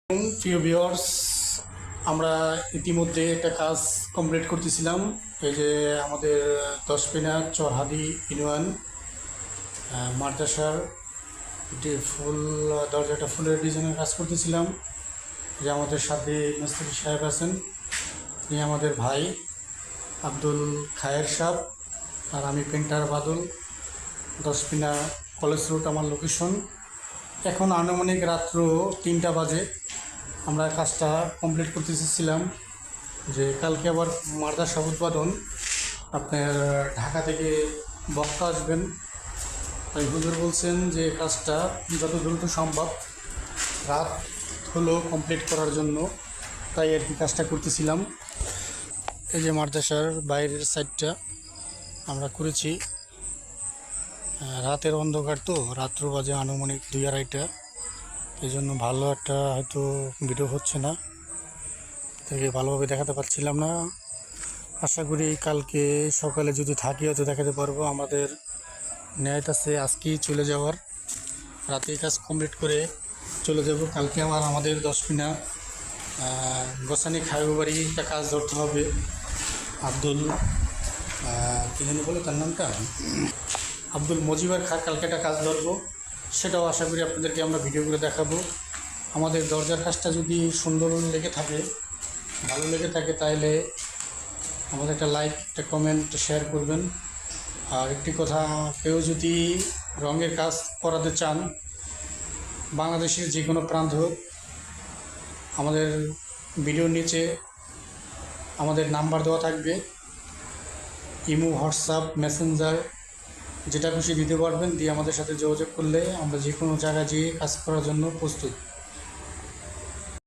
প্রিয় ভিউয়ার্স, আমরা ইতিমধ্যে একটা কাজ কমপ্লিট করতেছিলাম। এই যে আমাদের দশপিনা চরহাদি ইউনিয়ন মাদ্রাসার যে ফুল দরজাটা ফুলের ডিজাইনের কাজ করতেছিলাম। যে আমাদের সাথে মিস্ত্রি সাহেব আছেন, তিনি আমাদের ভাই আব্দুল খায়ের সাহেব, আর আমি পেন্টার বাদল। দশপিনা কলেজ রোড আমার লোকেশন। এখন আনুমানিক রাত্র 3টা বাজে। আমরা কাজটা কমপ্লিট করতে চেয়েছিলাম যে কালকে আবার মাদ্রাসা উদ্বোধন, আপনার ঢাকা থেকে বক্তা আসবেন। তাই হুজুর বলছেন যে কাজটা যত দ্রুত সম্ভব রাত হলো কমপ্লিট করার জন্য, তাই আর কি কাজটা করতেছিলাম। এই যে মাদ্রাসার বাইরের সাইডটা আমরা করেছি। রাতের অন্ধকার তো, রাত্র বাজে আনুমানিক 2-2:30। এই জন্য ভালো একটা হয়তো ভিডিও হচ্ছে না, থেকে ভালোভাবে দেখাতে পারছিলাম না। আশা করি কালকে সকালে যদি থাকি হয়তো দেখাতে পারবো। আমাদের ন্যায়ত আছে আজকেই চলে যাওয়ার, রাতেই কাজ কমপ্লিট করে চলে যাব। কালকে আবার আমাদের দশপিনা গোসানি খাইবু বাড়ি একটা কাজ ধরতে হবে। আব্দুল কী জানি বলে তার নামটা, আব্দুল মজিবার খার কালকে একটা কাজ ধরবো, সেটাও আশা করি আপনাদেরকে আমরা ভিডিও করে দেখাবো। আমাদের দরজার কাজটা যদি সুন্দর লেগে থাকে, ভালো লেগে থাকে, তাহলে আমাদের একটা লাইক, একটা কমেন্ট, শেয়ার করবেন। আর একটি কথা, কেউ যদি রঙের কাজ করাতে চান, বাংলাদেশের যে কোনো প্রান্ত হোক, আমাদের ভিডিওর নিচে আমাদের নাম্বার দেওয়া থাকবে। ইমো, হোয়াটসঅ্যাপ, মেসেঞ্জার যেটা খুশি দিতে পারবেন, দিয়ে আমাদের সাথে যোগাযোগ করলে আমরা যে কোনো জায়গায় যেয়ে কাজ করার জন্য প্রস্তুত।